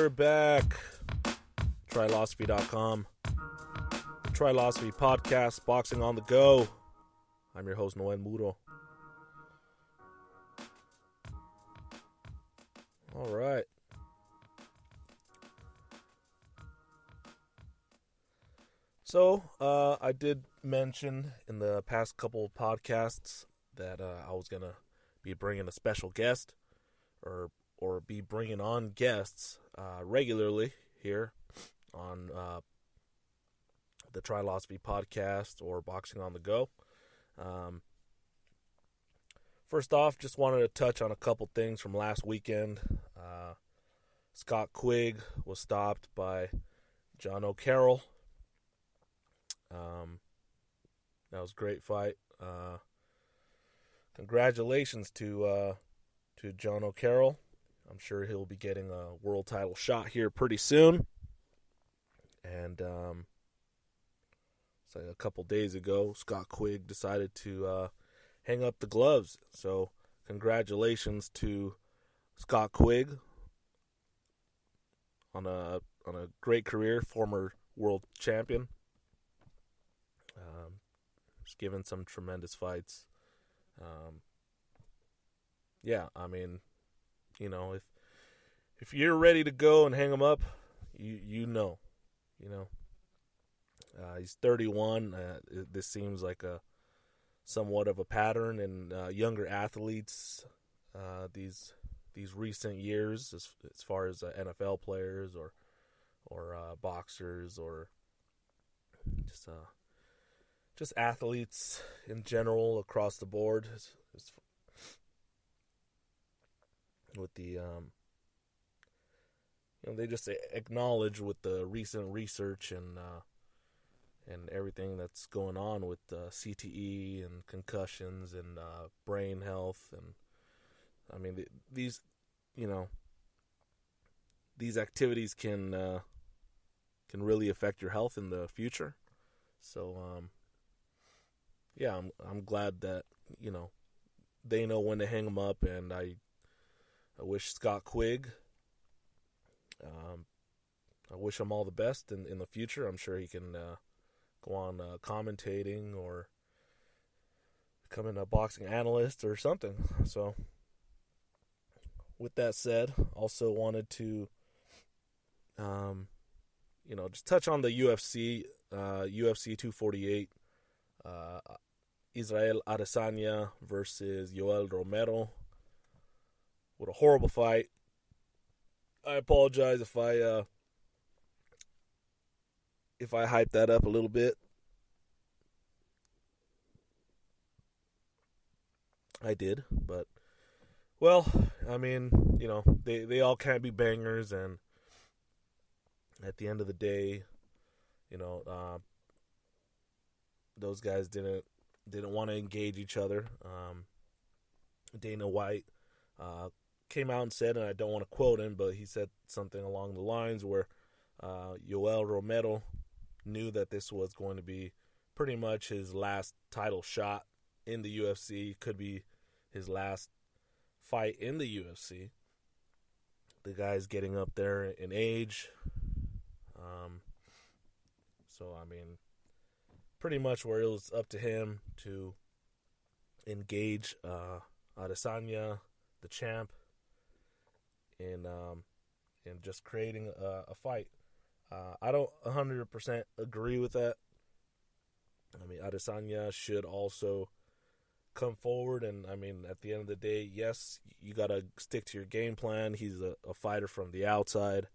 we're back. Trilosophy.com. The Trilosophy Podcast, Boxing on the Go. I'm your host, Noel and Jim. All right. So, I did mention in the past couple of podcasts that I was going to be bringing a special guest or be bringing on guests regularly here on the Trilosophy Podcast or Boxing on the Go. First off, just wanted to touch on a couple things from last weekend. Scott Quigg was stopped by John O'Carroll. That was a great fight. Congratulations to John O'Carroll. I'm sure he'll be getting a world title shot here pretty soon. And so a couple days ago, Scott Quigg decided to hang up the gloves. So congratulations to Scott Quigg on a great career, former world champion. Just given some tremendous fights. Yeah, I mean, you know, if you're ready to go and hang him up, you know. He's 31. This seems like a somewhat of a pattern in younger athletes these recent years, as far as NFL players or boxers or just athletes in general across the board. With the they just acknowledge with the recent research and everything that's going on with CTE and concussions and brain health, and I mean these activities can really affect your health in the future. So yeah, I'm glad that they know when to hang them up, and I wish Scott Quigg, I wish him all the best in the future. I'm sure he can go on commentating or becoming a boxing analyst or something. So, with that said, also wanted to, just touch on the UFC, UFC 248, Israel Adesanya versus Yoel Romero. What a horrible fight. I apologize if I hyped that up a little bit. I did, but well, I mean, they all can't be bangers, and at the end of the day, those guys didn't want to engage each other. Dana White came out and said, and I don't want to quote him, but he said something along the lines where Yoel Romero knew that this was going to be pretty much his last title shot in the UFC, could be his last fight in the UFC. The guy's getting up there in age. So, I mean, pretty much where it was up to him to engage Adesanya, the champ, in just creating a fight. I don't 100% agree with that. I mean, Adesanya should also come forward, and I mean, at the end of the day, yes, you got to stick to your game plan. He's a fighter from the outside,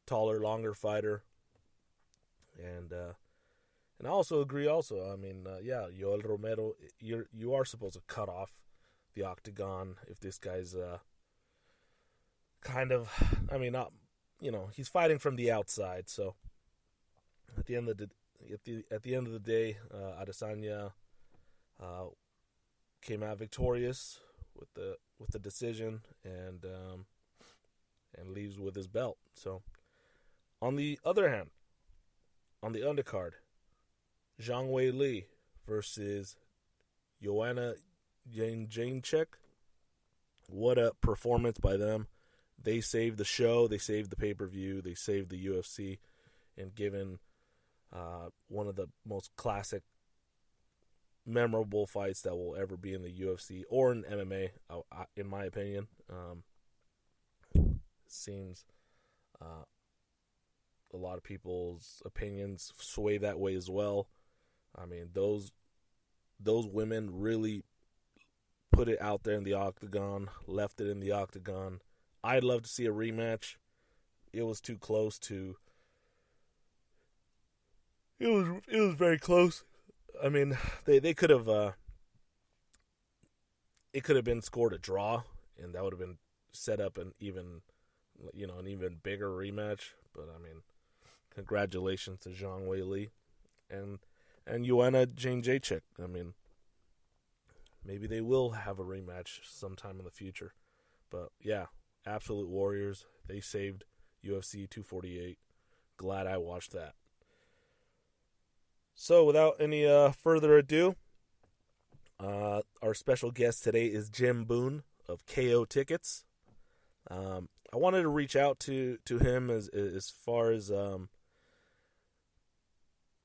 taller, longer fighter, and I also agree. Also, I mean, yeah, Yoel Romero, you are supposed to cut off the octagon if this guy's kind of, I mean, not, he's fighting from the outside. So at the end of the day, Adesanya came out victorious with the decision, and leaves with his belt. So on the other hand, on the undercard, Zhang Weili versus Joanna Jędrzejczyk. What a performance by them. they saved the show, they saved the pay-per-view, they saved the UFC, and given one of the most classic, memorable fights that will ever be in the UFC or in MMA, in my opinion. Seems a lot of people's opinions sway that way as well. I mean, those women really put it out there in the octagon, left it in the octagon. I'd love to see a rematch. It was too close to. It was very close. I mean, they could have. It could have been scored a draw, and that would have been set up an even bigger rematch. But I mean, congratulations to Zhang Weili and Joanna Jędrzejczyk. I mean, maybe they will have a rematch sometime in the future. But yeah, absolute warriors. They saved UFC 248. Glad I watched that. So without any further ado, our special guest today is Jim Boone of K.O. Tickets. I wanted to reach out to him as far as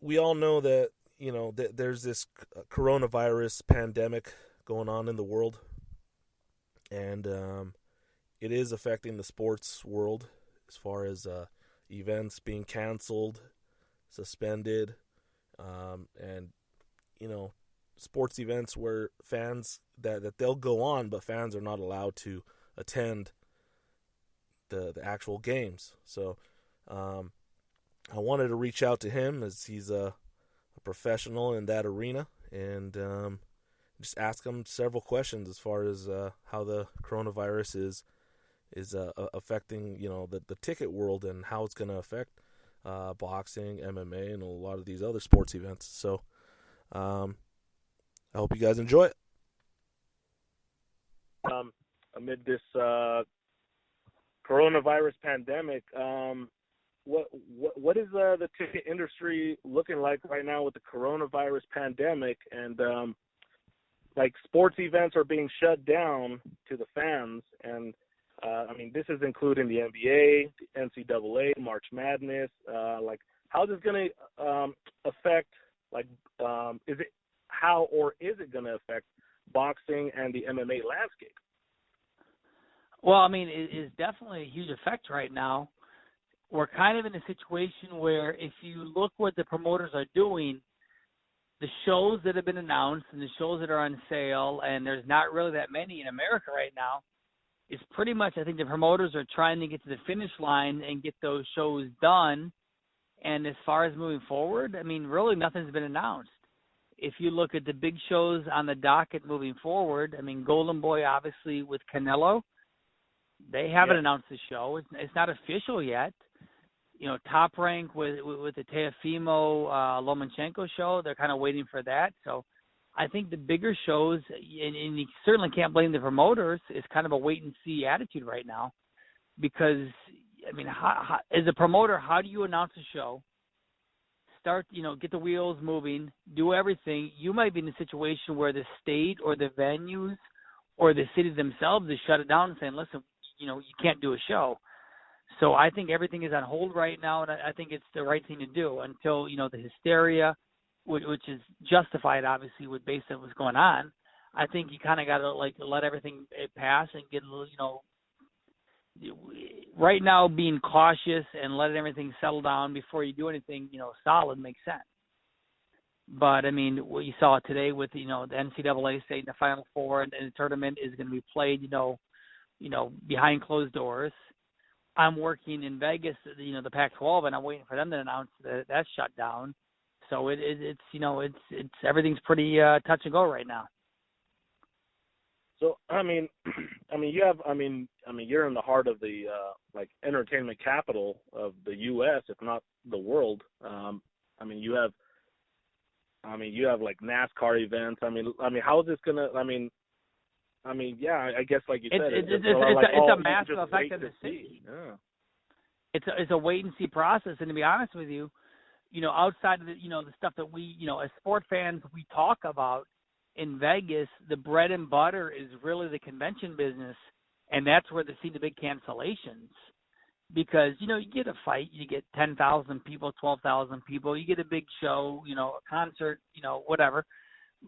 we all know that there's this coronavirus pandemic going on in the world, and it is affecting the sports world as far as events being canceled, suspended, and sports events where fans that they'll go on, but fans are not allowed to attend the actual games. So I wanted to reach out to him as he's a professional in that arena, and just ask him several questions as far as how the coronavirus is affecting the ticket world and how it's going to affect boxing, MMA, and a lot of these other sports events. So I hope you guys enjoy it. Amid this coronavirus pandemic, what is the ticket industry looking like right now with the coronavirus pandemic? And like, sports events are being shut down to the fans, and I mean, this is including the NBA, the NCAA, March Madness. Like, how is this going to affect? Like, is it going to affect boxing and the MMA landscape? Well, I mean, it is definitely a huge effect right now. We're kind of in a situation where if you look what the promoters are doing, the shows that have been announced and the shows that are on sale, and there's not really that many in America right now, is pretty much, I think the promoters are trying to get to the finish line and get those shows done. And as far as moving forward, I mean, really nothing's been announced. If you look at the big shows on the docket moving forward, I mean, Golden Boy, obviously, with Canelo, they haven't announced the show. It's not official yet. Top Rank with the Teofimo Lomachenko show, they're kind of waiting for that. So I think the bigger shows, and you certainly can't blame the promoters, is kind of a wait-and-see attitude right now. Because, I mean, how, as a promoter, how do you announce a show? Start, get the wheels moving, do everything. You might be in a situation where the state or the venues or the city themselves is shut it down and saying, listen, you can't do a show. So I think everything is on hold right now, and I think it's the right thing to do until, the hysteria, which is justified, obviously, with based on what's going on. I think you kind of got to, let everything pass and get a little, right now being cautious and letting everything settle down before you do anything, solid makes sense. But, I mean, what you saw today with, the NCAA saying the Final Four and the tournament is going to be played, behind closed doors. I'm working in Vegas, the Pac-12, and I'm waiting for them to announce that that's shut down. So it's everything's pretty touch and go right now. So you're in the heart of the entertainment capital of the U.S., if not the world. You have like NASCAR events. How is this gonna? I guess like you said, it's a massive effect on the city. Yeah. It's a wait and see process, and to be honest with you, outside of the stuff that we as sport fans we talk about in Vegas, the bread and butter is really the convention business And that's where they see the big cancellations. Because, you get a fight, you get 10,000 people, 12,000 people, you get a big show, a concert, whatever.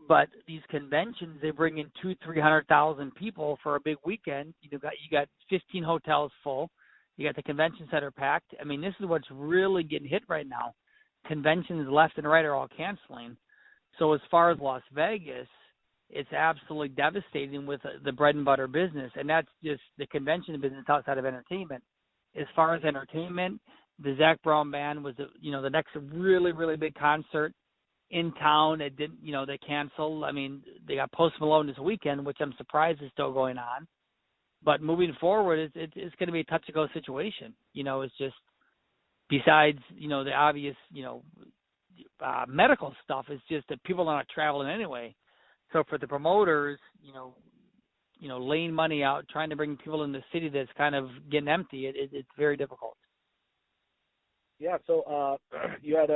But these conventions, they bring in 200,000-300,000 people for a big weekend. You got 15 hotels full. You got the convention center packed. I mean, this is what's really getting hit right now. Conventions left and right are all canceling. So as far as Las Vegas, it's absolutely devastating with the bread and butter business, and that's just the convention business outside of entertainment. As far as entertainment, the Zac Brown Band was, the next really, really big concert in town. It didn't, they canceled. I mean, they got Post Malone this weekend, which I'm surprised is still going on. But moving forward, it's going to be a touch-and-go situation. It's just, besides, the obvious, medical stuff, it's just that people are not traveling anyway. So for the promoters, laying money out, trying to bring people in the city that's kind of getting empty, it's very difficult. Yeah, so you had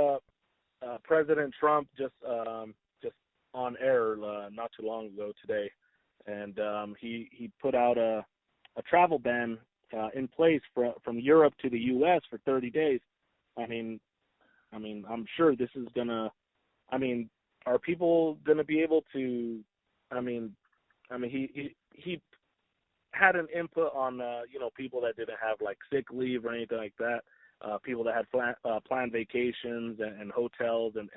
President Trump just on air not too long ago today, and he put out a travel ban in place from Europe to the U.S. for 30 days. I mean, I'm sure this is gonna. I mean, are people gonna be able to? He had an input on people that didn't have like sick leave or anything like that. People that had planned vacations and hotels and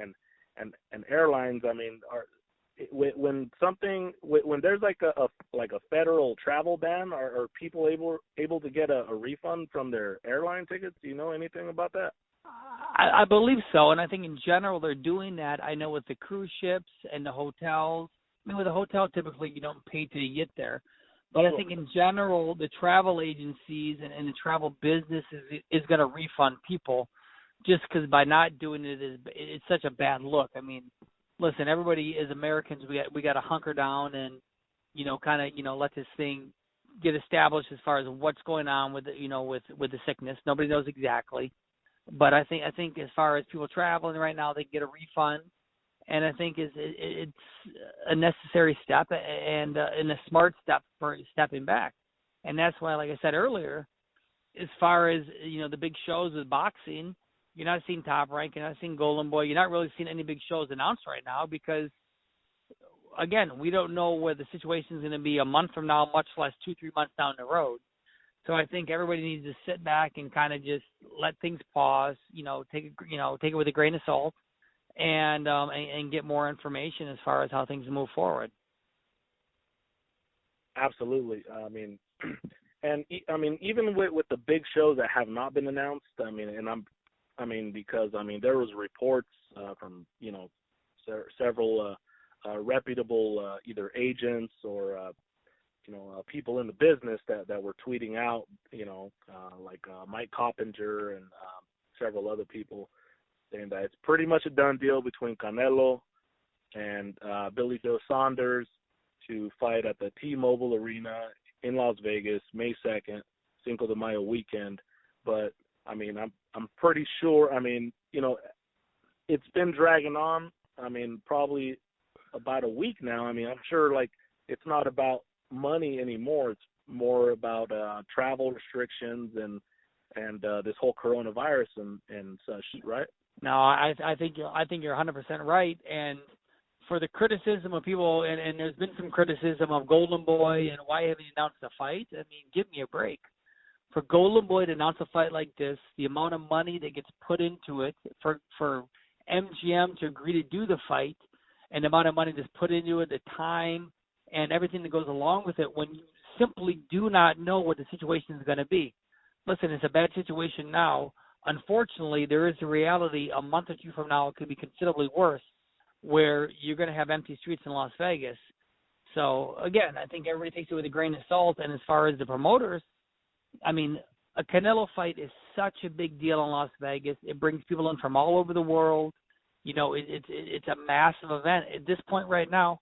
airlines. I mean, when there's like a federal travel ban, are people able to get a refund from their airline tickets? Do you know anything about that? I believe so, and I think in general they're doing that. I know with the cruise ships and the hotels. I mean, with a hotel, typically you don't pay till you get there. But I think in general, the travel agencies and the travel business is going to refund people, just because by not doing it's such a bad look. I mean, listen, everybody as Americans, we got to hunker down and let this thing get established as far as what's going on with with the sickness. Nobody knows exactly, but I think as far as people traveling right now, they get a refund. And I think it's a necessary step and a smart step for stepping back. And that's why, like I said earlier, as far as, the big shows with boxing, you're not seeing Top Rank, you're not seeing Golden Boy, you're not really seeing any big shows announced right now because, again, we don't know where the situation is going to be a month from now, much less 2-3 months down the road. So I think everybody needs to sit back and kind of just let things pause, take it with a grain of salt. And get more information as far as how things move forward. Absolutely. Even with the big shows that have not been announced, because there was reports from several reputable either agents or people in the business that were tweeting out, like Mike Coppinger and several other people, saying that it's pretty much a done deal between Canelo and Billy Joe Saunders to fight at the T-Mobile Arena in Las Vegas, May 2nd, Cinco de Mayo weekend. But I'm pretty sure. It's been dragging on. Probably about a week now. I'm sure it's not about money anymore. It's more about travel restrictions and this whole coronavirus and such, right? No, I think you're 100% right. And for the criticism of people, and there's been some criticism of Golden Boy and why haven't you announced a fight? Give me a break. For Golden Boy to announce a fight like this, the amount of money that gets put into it, for MGM to agree to do the fight, and the amount of money that's put into it, the time, and everything that goes along with it, when you simply do not know what the situation is going to be. Listen, it's a bad situation now. Unfortunately, there is a reality a month or two from now it could be considerably worse, where you're going to have empty streets in Las Vegas. So, again, I think everybody takes it with a grain of salt. And as far as the promoters, a Canelo fight is such a big deal in Las Vegas. It brings people in from all over the world. It's a massive event. At this point right now,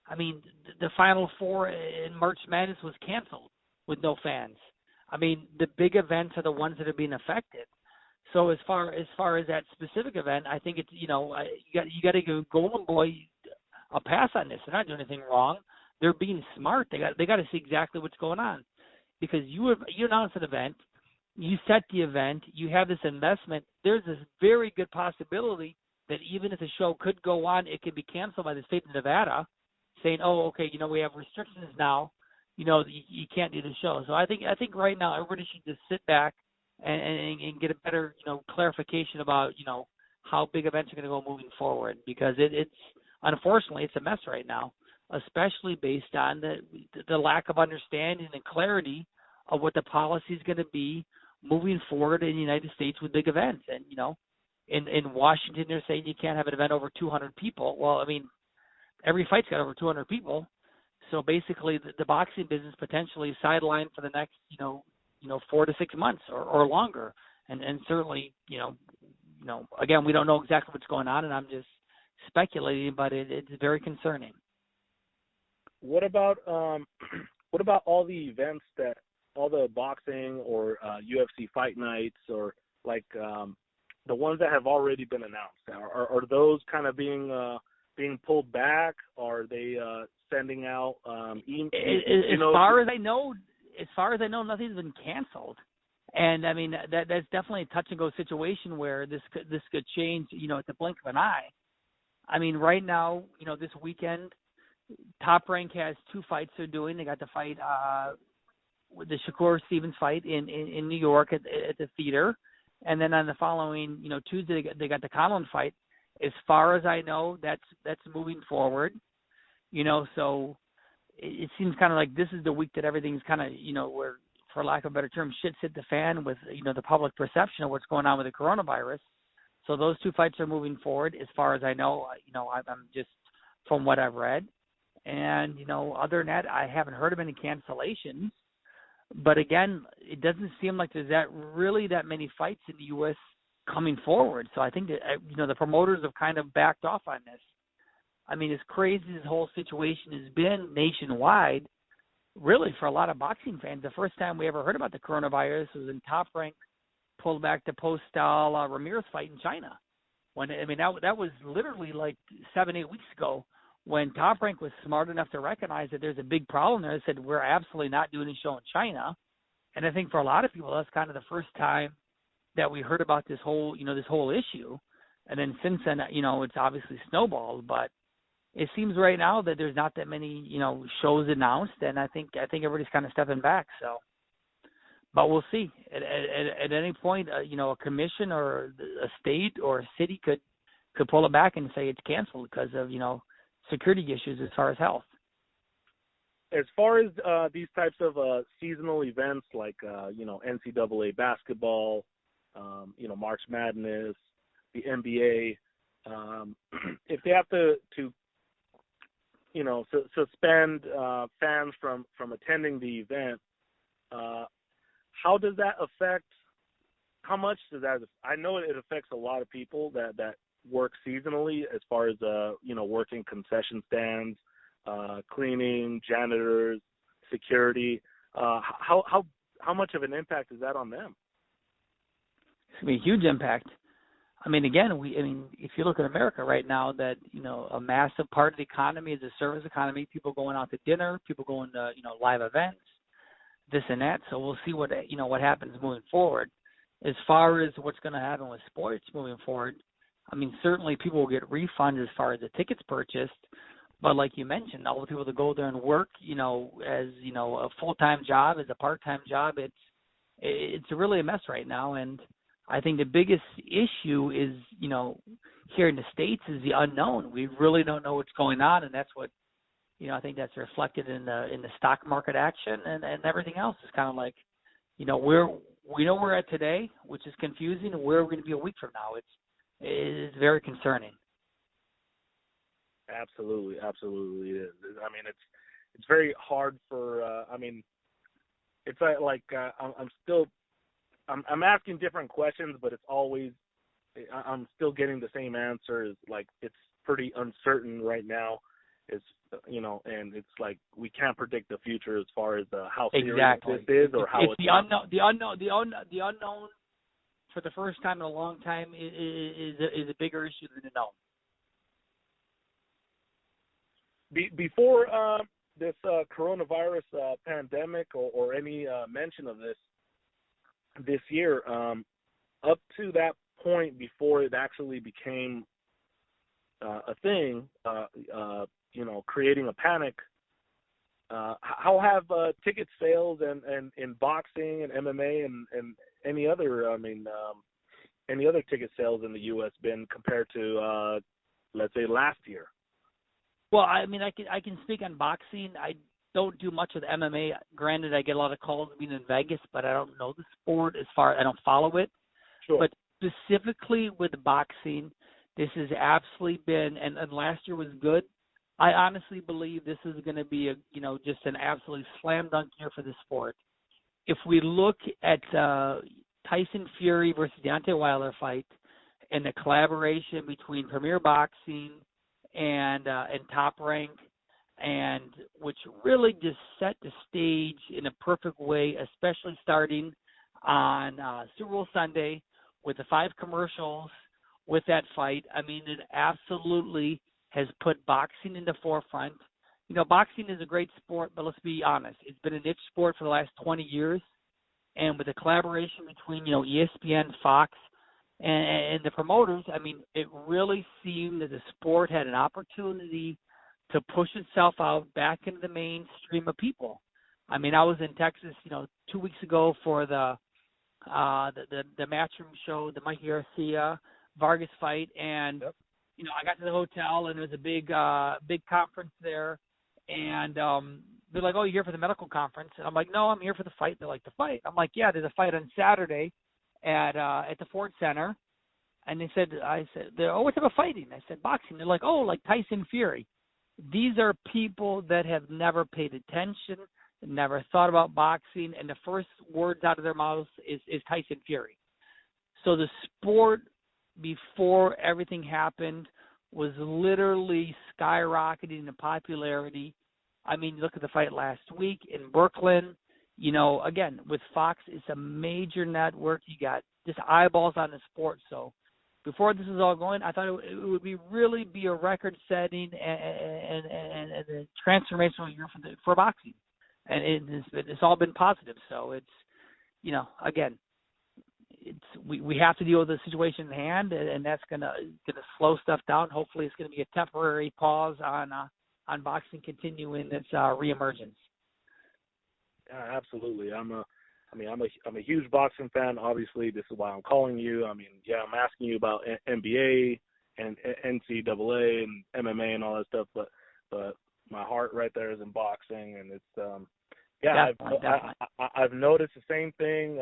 the Final Four in March Madness was canceled with no fans. The big events are the ones that are being affected. So as far as that specific event, I think it's you got to give Golden Boy a pass on this. They're not doing anything wrong. They're being smart. They got to see exactly what's going on. because you announce an event, you set the event, you have this investment. There's this very good possibility that even if the show could go on, it could be canceled by the state of Nevada, saying, "Oh, okay, we have restrictions now. You can't do the show." So I think right now everybody should just sit back and get a better clarification about how big events are going to go moving forward, because it's unfortunately it's a mess right now, especially based on the lack of understanding and clarity of what the policy is going to be moving forward in the United States with big events. And in Washington they're saying you can't have an event over 200 people. Well, I mean, every fight's got over 200 people, so basically the boxing business potentially sidelined for the next 4 to 6 months or longer. And certainly again, we don't know exactly what's going on, and I'm just speculating, but it's very concerning. What about all the events all the boxing or UFC fight nights, or like the ones that have already been announced? Are those kind of being pulled back? Are they sending out emails? As far as I know, nothing's been canceled. And I mean, that's definitely a touch and go situation where this could change, at the blink of an eye. I mean, right now, this weekend, Top Rank has 2 fights they're doing. They got the fight, the Shakur Stevens fight in New York at the theater, and then on the following, Tuesday they got the Conlon fight. As far as I know, that's moving forward. So it seems kind of like this is the week that everything's kind of, where, for lack of a better term, shit's hit the fan with, the public perception of what's going on with the coronavirus. So those 2 fights are moving forward, as far as I know. I'm just from what I've read. And, other than that, I haven't heard of any cancellations. But again, it doesn't seem like there's that many fights in the U.S. coming forward. So I think that, the promoters have kind of backed off on this. I mean, as crazy as this whole situation has been nationwide, really for a lot of boxing fans, the first time we ever heard about the coronavirus was when Top Rank pulled back the Postal Ramirez fight in China. That was literally like 7-8 weeks ago, when Top Rank was smart enough to recognize that there's a big problem there. They said, we're absolutely not doing a show in China. And I think for a lot of people, that's kind of the first time that we heard about this whole issue. And then since then, it's obviously snowballed. But it seems right now that there's not that many, shows announced. And I think everybody's kind of stepping back. So, but we'll see. At any point, a commission or a state or a city could pull it back and say it's canceled because of, security issues as far as health. As far as these types of seasonal events like NCAA basketball, March Madness, the NBA, if they have to suspend fans from attending the event, how does that affect? How much does that? I know it affects a lot of people that work seasonally, as far as working concession stands, cleaning, janitors, security. How much of an impact is that on them? It's going to be a huge impact. I mean, again, if you look at America right now, that a massive part of the economy is a service economy. People going out to dinner, people going to live events, this and that. So we'll see what happens moving forward. As far as what's going to happen with sports moving forward, I mean, certainly people will get refunds as far as the tickets purchased, but like you mentioned, all the people that go there and work, as a full-time job, as a part-time job, it's really a mess right now. And I think the biggest issue is, here in the States is the unknown. We really don't know what's going on, and that's what, I think that's reflected in the stock market action and everything else. Is kind of like, we know where we're at today, which is confusing, and where we're going to be a week from now. It's very concerning. Absolutely it is. I mean, it's very hard for. It's like I'm asking different questions, but it's always I'm still getting the same answer. Like it's pretty uncertain right now. It's and it's like we can't predict the future as far as how serious this is or how it's the unknown. For the first time in a long time, is a bigger issue than the known. this coronavirus pandemic or any mention of this year, up to that point before it actually became a thing, creating a panic, how have ticket sales and in boxing and MMA and any other, any other ticket sales in the U.S. been compared to, let's say, last year? Well, I mean, I can speak on boxing. I don't do much with MMA. Granted, I get a lot of calls being in Vegas, but I don't know the sport I don't follow it. Sure. But specifically with boxing, this has absolutely been, and last year was good. I honestly believe this is going to be just an absolutely slam dunk year for the sport. If we look at Tyson Fury versus Deontay Wilder fight and the collaboration between Premier Boxing and Top Rank, and which really just set the stage in a perfect way, especially starting on Super Bowl Sunday with the 5 commercials with that fight. I mean, it absolutely has put boxing in the forefront. Boxing is a great sport, but let's be honest. It's been a niche sport for the last 20 years. And with the collaboration between, ESPN, Fox, and the promoters, I mean, it really seemed that the sport had an opportunity to push itself out back into the mainstream of people. I mean, I was in Texas, 2 weeks ago for the Matchroom show, the Mikey Garcia Vargas fight, and yep. I got to the hotel and there was a big conference there, and they're like, "Oh, you're here for the medical conference?" And I'm like, "No, I'm here for the fight." They're like, "The fight?" I'm like, "Yeah, there's a fight on Saturday at the Ford Center." And I said, "Oh, what type of fighting?" I said, "Boxing." They're like, "Oh, like Tyson Fury." These are people that have never paid attention, never thought about boxing, and the first words out of their mouths is Tyson Fury. So the sport, before everything happened, was literally skyrocketing in popularity. I mean, look at the fight last week in Brooklyn. Again, with Fox, it's a major network. You got just eyeballs on the sport. So before this was all going, I thought it would really be a record-setting and a transformational year for boxing. And it's all been positive. So it's, again, we have to deal with the situation in hand, and that's gonna slow stuff down. Hopefully, it's gonna be a temporary pause on boxing continuing its reemergence. Yeah, absolutely. I'm a huge boxing fan. Obviously, this is why I'm calling you. I mean, yeah, I'm asking you about NBA and NCAA and MMA and all that stuff, but my heart right there is in boxing, and it's Definitely. I've noticed the same thing.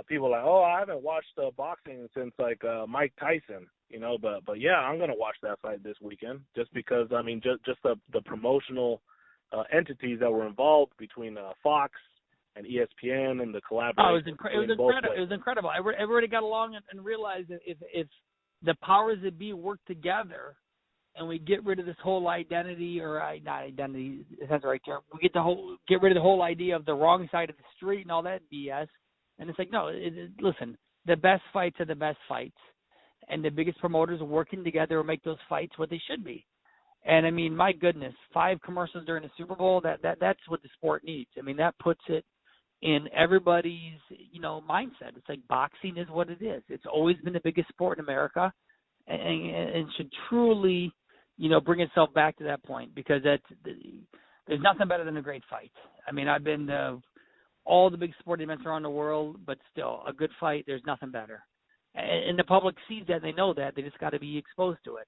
People are like, "Oh, I haven't watched boxing since Mike Tyson," but yeah, I'm gonna watch that fight this weekend just because just the promotional entities that were involved between Fox and ESPN and the collaboration. Oh, it was incredible. Everybody got along and realized that if the powers that be work together, and we get rid of this whole identity, or not identity, that's the right term. We get rid of the whole idea of the wrong side of the street and all that BS. And it's like, no, listen, the best fights are the best fights. And the biggest promoters working together will make those fights what they should be. And, I mean, my goodness, 5 commercials during the Super Bowl, that's what the sport needs. I mean, that puts it in everybody's, mindset. It's like boxing is what it is. It's always been the biggest sport in America and should truly, bring itself back to that point, because there's nothing better than a great fight. I mean, I've been to all the big sporting events around the world, but still, a good fight, there's nothing better. And the public sees that, and they know that. They just got to be exposed to it.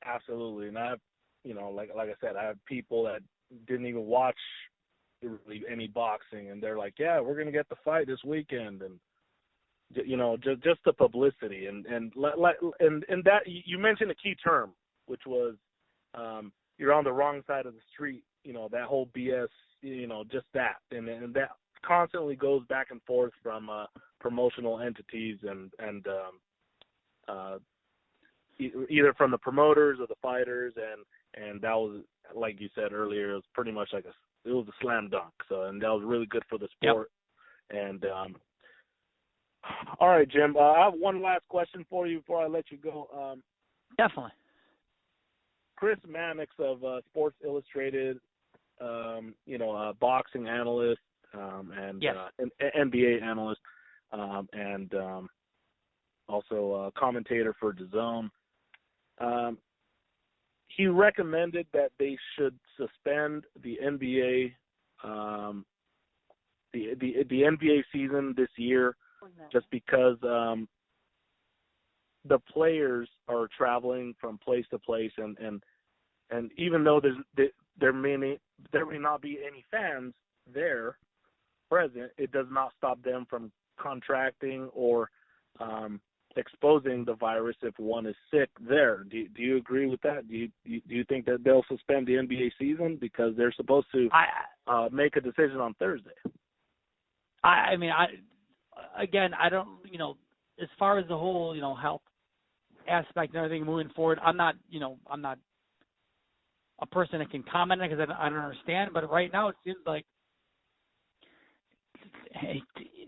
Absolutely. And I have, like I said, I have people that didn't even watch really any boxing, and they're like, "Yeah, we're going to get the fight this weekend." And, just the publicity. And that, you mentioned a key term, which was you're on the wrong side of the street, that whole BS, just that. And that constantly goes back and forth from promotional entities and either from the promoters or the fighters, and that was, like you said earlier, it was pretty much it was a slam dunk. So, and that was really good for the sport. Yep. And all right, Jim, I have one last question for you before I let you go. Definitely. Chris Mannix of Sports Illustrated, boxing analyst and Yes. an NBA analyst, and also a commentator for DAZN. He recommended that they should suspend the NBA, the NBA season this year, just because the players are traveling from place to place, and even though there may not be any fans there present, it does not stop them from contracting or exposing the virus if one is sick there. Do you agree with that? Do you think that they'll suspend the NBA season because they're supposed to make a decision on Thursday? I don't, as far as the whole, health aspect and everything moving forward, I'm not a person that can comment on it because I don't understand. But right now it seems like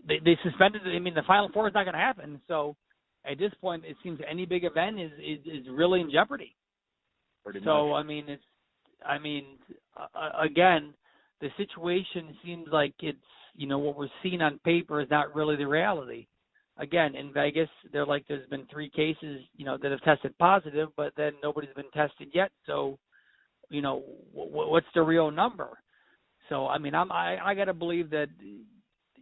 they suspended. The Final Four is not going to happen. So at this point, it seems any big event is really in jeopardy. Pretty much. So again, the situation seems like it's what we're seeing on paper is not really the reality. Again, in Vegas, there's been 3 cases that have tested positive, but then nobody's been tested yet. So what's the real number? So I got to believe that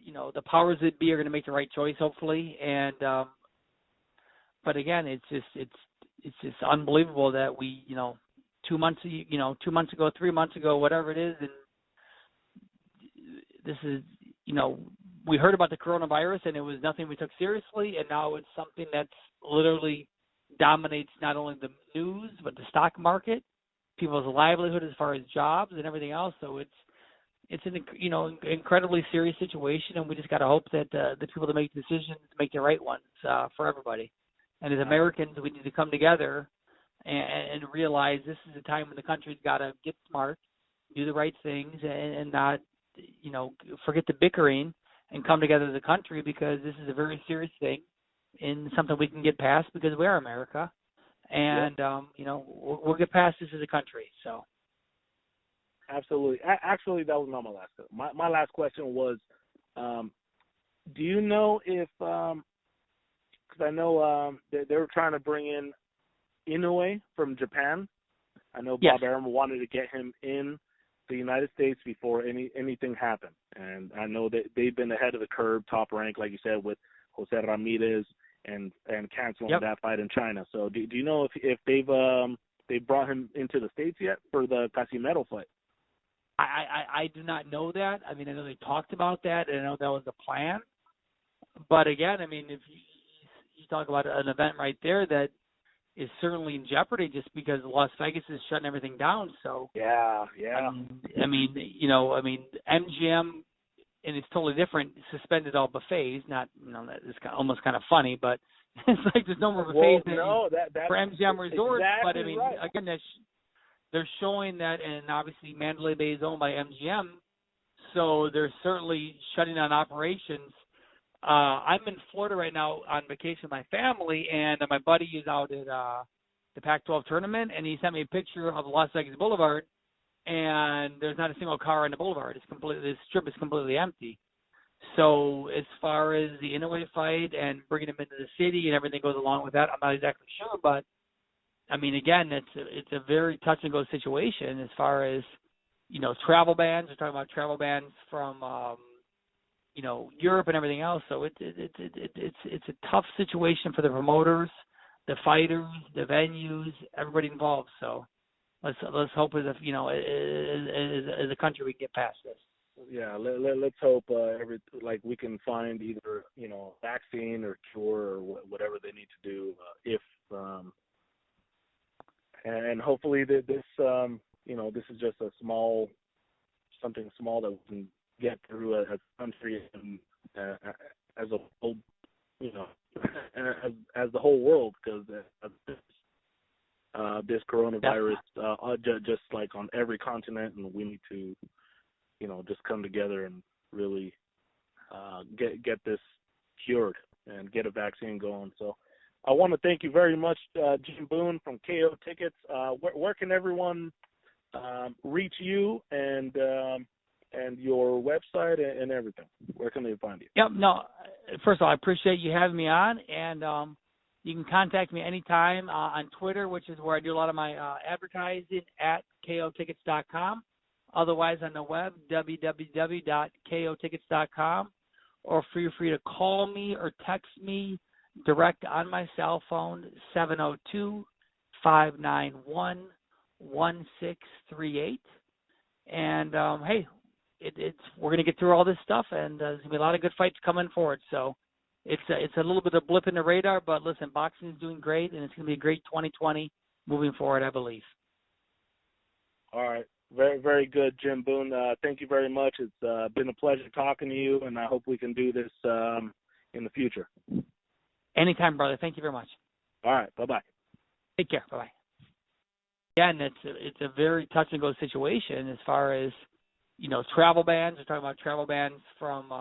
the powers that be are going to make the right choice, hopefully. And but again, it's just unbelievable that we 2 months 3 months ago, whatever it is, and this is we heard about the coronavirus and it was nothing we took seriously, and now it's something that's literally dominates not only the news but the stock market, people's livelihood as far as jobs and everything else. So it's an incredibly serious situation, and we just got to hope that the people that make decisions make the right ones for everybody. And as Americans, we need to come together and realize this is a time when the country's got to get smart, do the right things, and not forget the bickering and come together as a country, because this is a very serious thing and something we can get past because we are America. And, we'll get past this as a country. So. Absolutely. Actually, that was not my last question. My last question was, do you know if, because I know they were trying to bring in Inoue from Japan. I know Yes. Bob Arum wanted to get him in the United States before anything happened. And I know that they've been ahead of the curve, top rank, like you said, with Jose Ramirez and canceling that fight in China. So do you know if they've brought him into the States yet for the Casimero fight? I do not know that. I know they talked about that, and I know that was the plan. But again, if you talk about an event right there that is certainly in jeopardy just because Las Vegas is shutting everything down. So yeah. MGM, and it's totally different. Suspended all buffets. Not it's almost kind of funny, but it's like there's no more buffets for MGM Resorts. Exactly, but right. Again, they're showing that, and obviously Mandalay Bay is owned by MGM, so they're certainly shutting down operations. I'm in Florida right now on vacation with my family, and my buddy is out at the Pac-12 tournament, and he sent me a picture of the Las Vegas Boulevard, and there's not a single car on the boulevard. The strip is completely empty. So as far as the Inoue fight and bringing him into the city and everything goes along with that, I'm not exactly sure, but again, it's a very touch and go situation as far as travel bans. We're talking about travel bans from Europe and everything else. So it's a tough situation for the promoters, the fighters, the venues, everybody involved. So let's hope as a a country we can get past this. Yeah, let's hope we can find either vaccine or cure or whatever they need to do and hopefully this this is just something small that we can get through as a country and as a whole, as the whole world, because this coronavirus just like on every continent, and we need to just come together and really get this cured and get a vaccine going. So I want to thank you very much, Jim Boone from K.O. Tickets. Where can everyone reach you and your website and everything? Where can they find you? Yep. No, first of all, I appreciate you having me on, and you can contact me anytime on Twitter, which is where I do a lot of my advertising, at kotickets.com. Otherwise, on the web, www.kotickets.com, or feel free to call me or text me direct on my cell phone, 702-591-1638. And, hey, we're going to get through all this stuff, and there's going to be a lot of good fights coming forward. So it's a little bit of a blip in the radar, but listen, boxing is doing great, and it's going to be a great 2020 moving forward, I believe. All right. Very, very good, Jim Boone. Thank you very much. It's been a pleasure talking to you, and I hope we can do this in the future. Anytime, brother. Thank you very much. All right. Bye-bye. Take care. Bye-bye. Again, it's a very touch-and-go situation as far as, travel bans. We're talking about travel bans from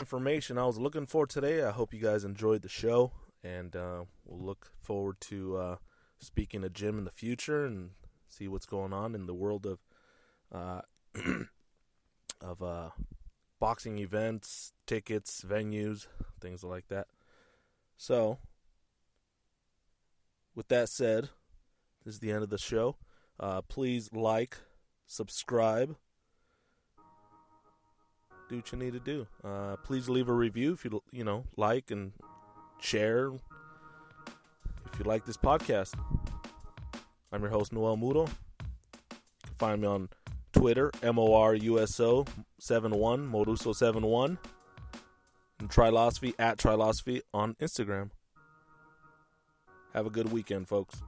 information I was looking for today. I hope you guys enjoyed the show, and we'll look forward to speaking to Jim in the future and see what's going on in the world of boxing events, tickets, venues, things like that. So, with that said, this is the end of the show. Please like, subscribe, do what you need to do. Please leave a review if you like, and share if you like this podcast. I'm your host, Noel Muto. You can find me on Twitter, MORUSO71, Moruso71, and Trilosophy, @Trilosophy on Instagram. Have a good weekend, folks.